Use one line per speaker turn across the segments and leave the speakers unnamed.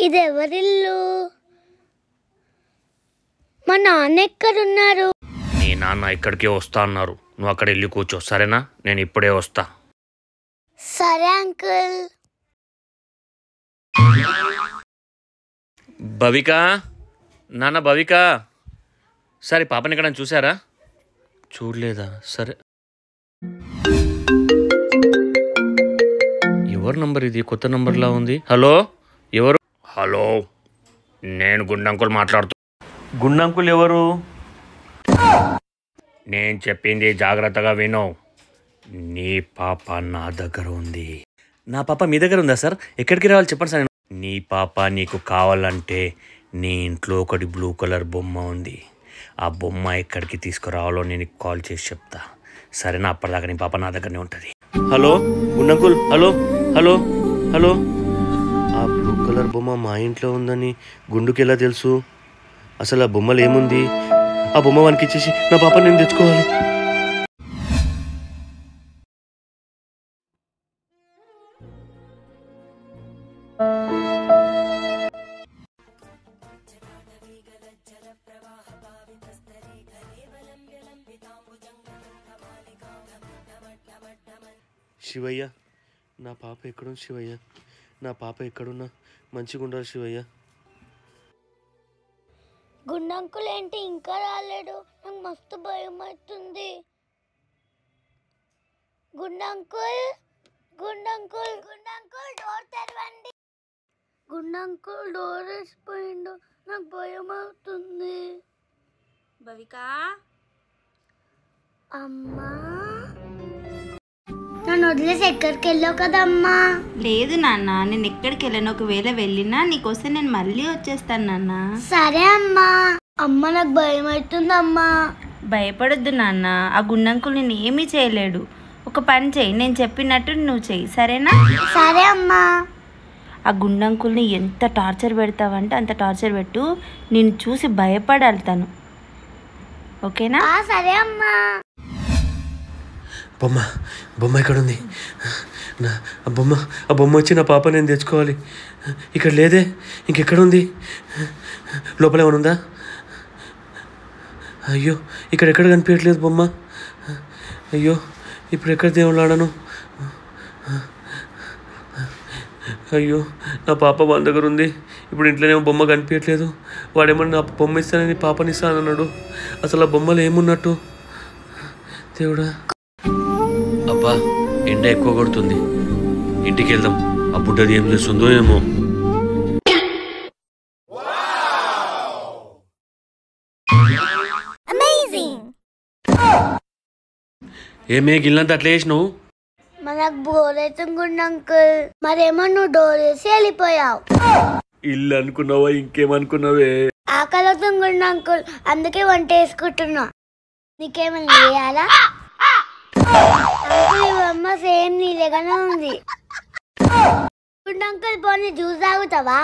ఇది ఎవరిల్లు? మా నాన్న ఎక్కడున్నారు?
నీ నాన్న ఇక్కడికే వస్తా అన్నారు. నువ్వు అక్కడ వెళ్ళి కూర్చో, సరేనా? నేను ఇప్పుడే వస్తా.
సరే అంకుల్.
భవిక, నాన్న భవిక, సరే పాపని ఎక్కడ చూసారా? చూడలేదా? సరే. ఎవరు నంబర్ ఇది? కొత్త నంబర్లా ఉంది. హలో, ఎవరు? హలో, నేను గుండంకుల్ మాట్లాడుతూ. గుండంకుల్ ఎవరు? నేను చెప్పింది జాగ్రత్తగా విను. నీ పాప నా దగ్గర ఉంది. నా పాప మీ దగ్గర ఉందా సార్? ఎక్కడికి రావాలి చెప్పండి సార్. నీ పాప నీకు కావాలంటే నీ ఇంట్లో ఒకటి బ్లూ కలర్ బొమ్మ ఉంది. ఆ బొమ్మ ఎక్కడికి తీసుకురావాలో నేను కాల్ చేసి చెప్తా, సరేనా? అప్పటిదాకా నీ పాప నా దగ్గరనే ఉంటుంది. హలో గుండంకుల్, హలో హలో హలో. ఆ బ్లూ కలర్ బొమ్మ మా ఇంట్లో ఉందని గుండుకి ఎలా తెలుసు? అసలు ఆ బొమ్మలు ఏముంది? ఆ బొమ్మ వానికి ఇచ్చేసి నా పాప నేను తెచ్చుకోవాలి. శివయ్య, నా పాప ఎక్కడుంది? శివయ్య, నా పాప ఎక్కడున్నా మంచిగా ఉండాలి శివయ్య.
గుండంకుల్ ఏంటి ఇంకా రాలేడు? నాకు మస్తు భయం అవుతుంది. గుండంకుల్, గుండంకుల్, గుండంకుల్ డోర్ తెరవండి. గుండంకుల్ డోర్ వేసిపోయిండు. నాకు భయం అవుతుంది.
భవిక,
అమ్మా, నన్ను వదిలేసి ఎక్కడికి వెళ్ళావు కదమ్మా?
లేదు నాన్న, నేను ఎక్కడికి వెళ్ళను. ఒకవేళ వెళ్ళినా నీకోసం నేను మళ్ళీ వచ్చేస్తాను నాన్న.
సరే అమ్మా. అమ్మ నాకు భయం అవుతుంది అమ్మా.
భయపడొద్దు నాన్న, ఆ గుండంకుల్ నేను ఏమీ చేయలేడు. ఒక పని చెయ్యి, నేను చెప్పినట్టు నువ్వు చెయ్యి, సరేనా?
సరే అమ్మా.
ఆ గుండంకుల్ని ఎంత టార్చర్ పెడతావంటే అంత టార్చర్ పెట్టు. నేను చూసి భయపడాలి తను, ఓకేనా?
సరే అమ్మా.
బొమ్మ, బొమ్మ ఎక్కడుంది? ఆ బొమ్మ వచ్చి నా పాప నేను తెచ్చుకోవాలి. ఇక్కడ లేదే, ఇంకెక్కడుంది? లోపల ఏమైనా ఉందా? అయ్యో, ఇక్కడ కనిపించట్లేదు బొమ్మ. అయ్యో, ఇప్పుడు ఎక్కడ దేవుళ్ళు ఆడను? అయ్యో, నా పాప వాళ్ళ దగ్గర ఉంది. ఇప్పుడు ఇంట్లోనేమో బొమ్మ కనిపించట్లేదు. వాడేమన్నా నా బొమ్మ ఇస్తానని పాపని ఇస్తానన్నాడు. అసలు ఆ బొమ్మలు ఏమున్నట్టు? దేవుడా, అబ్బా ఎండ ఎక్కువ కొడుతుంది. ఇంటికి వెళ్దాం. ఆ బుడ్డది ఏం చేస్తుందో ఏమో. ఏమే గిల్లంతా అట్లా చేసినావు?
మనకు బోర్ అవుతుంది అంకుల్. మరేమో నువ్వు డోర్ వేసి వెళ్ళిపోయావు.
ఇల్లు అనుకున్నావా ఇంకేమనుకున్నావే?
ఆకలి అవుతుంది అంకుల్, అందుకే వంట వేసుకుంటున్నా. నీకేమైనా చేయాలా? అంకుల్ అమ్మ సేమ్ నీలేగానే ఉంది. అంకుల్ పోనీ జ్యూస్ తాగుతావా?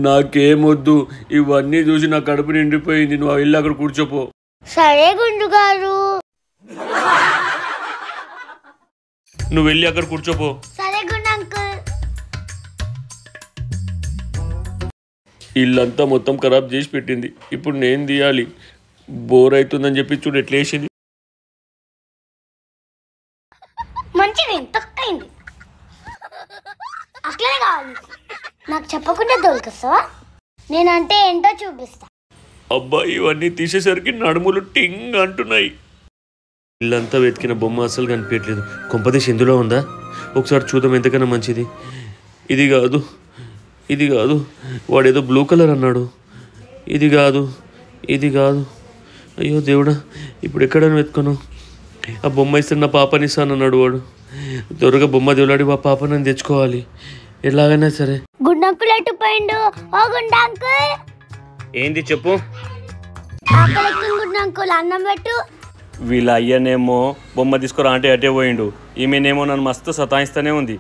నాకేమొద్దు, ఇవన్నీ చూసి నా కడుపు నిండిపోయింది. నువ్వు వెళ్ళి అక్కడ కూర్చోపో.
సరే గుండు గారు.
నువ్వు వెళ్ళి అక్కడ కూర్చోపో.
సరే గుండు అంకుల్.
ఇల్లంతా మొత్తం ఖరాబ్ చేసి పెట్టింది. ఇప్పుడు నేను తీయాలి. బోర్ అవుతుందని చెప్పి చూడు ఎట్లా వేసింది.
మంచిగా తొక్కైంది. అట్లనే కావాలి. నాకు చెప్పకుండా దొరికిస్తావా? నేనంటే ఏంటో చూపిస్తా.
అబ్బా, ఇవన్నీ తీసేసరికి నడుములు టింగ్ అంటున్నాయి. ఇల్లంతా వెతికిన బొమ్మ అసలు కనిపించట్లేదు. కొంపదీసి ఇందులో ఉందా? ఒకసారి చూద్దాం, ఎంతకన్నా మంచిది. ఇది కాదు, ఇది కాదు. వాడేదో బ్లూ కలర్ అన్నాడు. ఇది కాదు, ఇది కాదు. అయ్యో దేవుడా, ఇప్పుడు ఎక్కడని వెతుకును? ఆ బొమ్మ ఇస్తే నా పాపని ఇస్తానన్నాడు వాడు. త్వరగా బొమ్మ దేవులాడి ఆ పాప నన్ను తెచ్చుకోవాలి ఎలాగైనా సరే.
గుండంకుల్ ఎటు పోయిండు? ఓ గుండంకుల్.
ఏంది చెప్పు?
ఆకలి గుండంకుల్, అన్నం పెట్టు.
వీళ్ళ అయ్యనేమో బొమ్మ తీసుకురా అంటే అటే పోయిండు. ఈమెనేమో నన్ను మస్తు సతాయిస్తూనే ఉంది.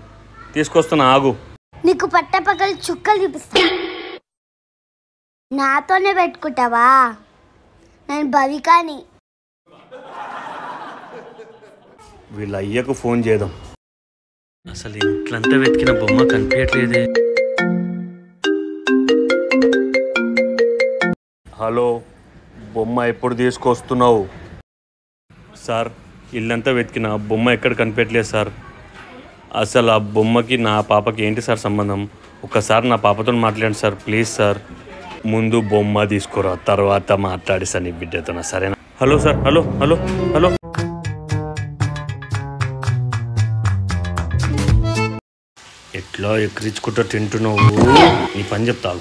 తీసుకొస్తున్నా, ఆగు.
నీకు పట్టపక్కల చుక్కలు చూపిస్తా. నాతోనే పెట్టుకుంటావా? నేను భవికాని.
వీళ్ళ అయ్యకు ఫోన్ చేద్దాం. అసలు ఇంట్లంతా వెతికిన బొమ్మ కనిపించట్లేదే. హలో, బొమ్మ ఎప్పుడు తీసుకొస్తున్నావు? సార్, ఇల్లంతా వెతికిన బొమ్మ ఎక్కడ కనిపెట్టలేదు సార్. అసలు ఆ బొమ్మకి నా పాపకి ఏంటి సార్ సంబంధం? ఒకసారి నా పాపతో మాట్లాడండి సార్, ప్లీజ్ సార్. ముందు బొమ్మ తీసుకురా, తర్వాత మాట్లాడిస్తాను నీ బిడ్డతో, సరేనా? Hello sir, hello hello hello. ఎట్లా ఎక్కిరించుకుంటూ తింటున్నావు? నీ పని చెప్తావు.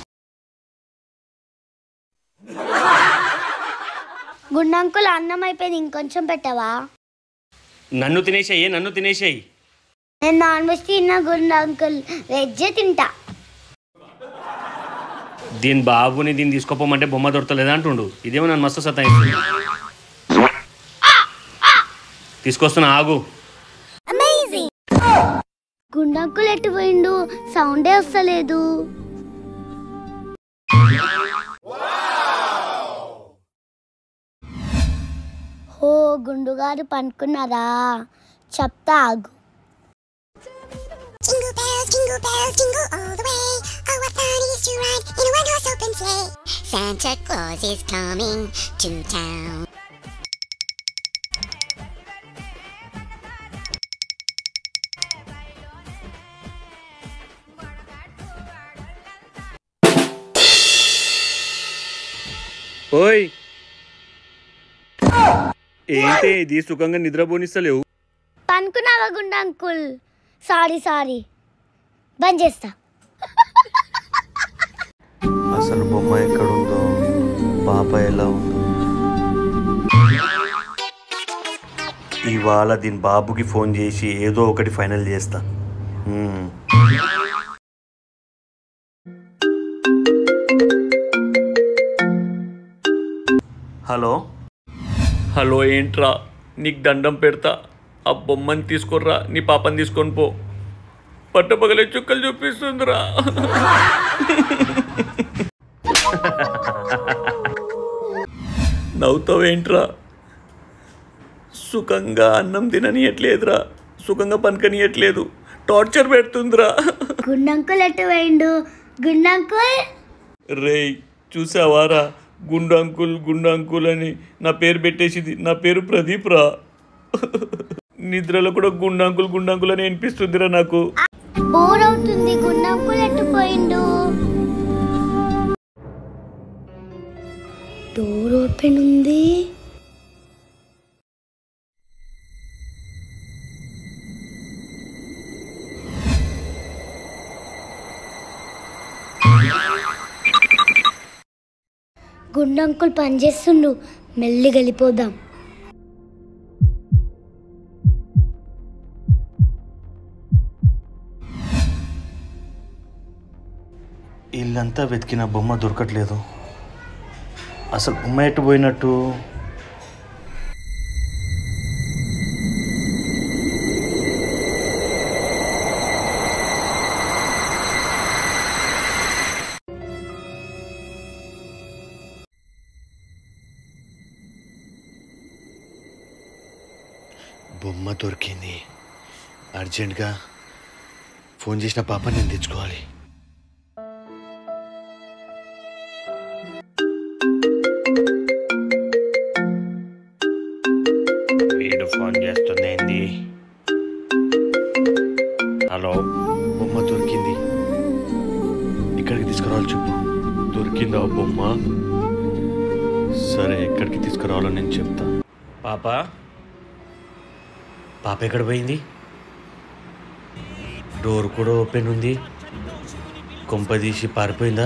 గుండంకుల్ అన్నం అయిపోయింది, ఇంకొంచెం పెట్టవా?
నన్ను తినేసాయి, నన్ను తినేసాయి.
నేను నాన్ వెజ్ తిన్నా గుండంకుల్, వెజ్ తింటా.
దీని బాబుని దీన్ని తీసుకోపోమంటే బొమ్మ దొరకలేదా అంటుండు. ఇదేమో నన్ను మస్తు సత్తా తీసుకొస్తున్నా, ఆగు.
గుండంకుల్ ఎటు పోయిండు? సౌండే వస్తలేదు. ఓ గుండుగారు పనుకున్నారా? చెప్తా ఆగు.
Jingle bells, jingle all the way. Oh, what fun it is to ride in a one-horse open sleigh. Santa Claus is coming to town.
ఓయ్, ఏంటి ఇది సుఖంగా నిద్రపోనిస్తలేవు?
పనుకున్నావా గుండంకుల్? సారీ బంద్ చేస్తా.
అసలు బొమ్మ ఎక్కడుందో, పాప ఎలా ఉందో. ఇవాళ దీని బాబుకి ఫోన్ చేసి ఏదో ఒకటి ఫైనల్ చేస్తా. హలో హలో, ఏంట్రా? నీకు దండం పెడతా, ఆ బొమ్మని తీసుకొర్రా, నీ పాపని తీసుకొని పో. పట్టపగలే చుక్కలు చూపిస్తుందిరా. నవ్వుతావేంట్రా? సుఖంగా అన్నం తిననియట్లేదురా, సుఖంగా పనుకనియట్లేదు, టార్చర్ పెడుతుందిరా.
గుండంకుల్ ఎటు పోయిండు? గుండంకుల్
రేయ్, చూసావారా? గుండంకుల్ అని నా పేరు పెట్టేసింది. నా పేరు ప్రదీప్ రా. నిద్రలో కూడా గుండంకుల్ అని అనిపిస్తుందిరా నాకు.
బోర్ అవుతుంది. గుండంకుల్ ఎటు పోయిండు? డోర్ ఓపెన్ ఉంది. గుండంకుల్ పనిచేస్తుండు, మెల్లి గలిపోదాం.
ఇల్లంతా వెతికిన బొమ్మ దొరకట్లేదు. అసలు బొమ్మ ఎటు పోయినట్టు? బొమ్మ దొరికింది. అర్జెంట్గా ఫోన్ చేసిన పాప నేను తెచ్చుకోవాలి. వీడు ఫోన్ చేస్తుందేంది? హలో, బొమ్మ దొరికింది, ఎక్కడికి తీసుకురావాలి చెప్పు. దొరికిందా బొమ్మ? సరే, ఎక్కడికి తీసుకురావాలో నేను చెప్తా. పాప ఎక్కడ పోయింది? డోర్ కూడా ఓపెన్ ఉంది. కొంప తీసి పారిపోయిందా?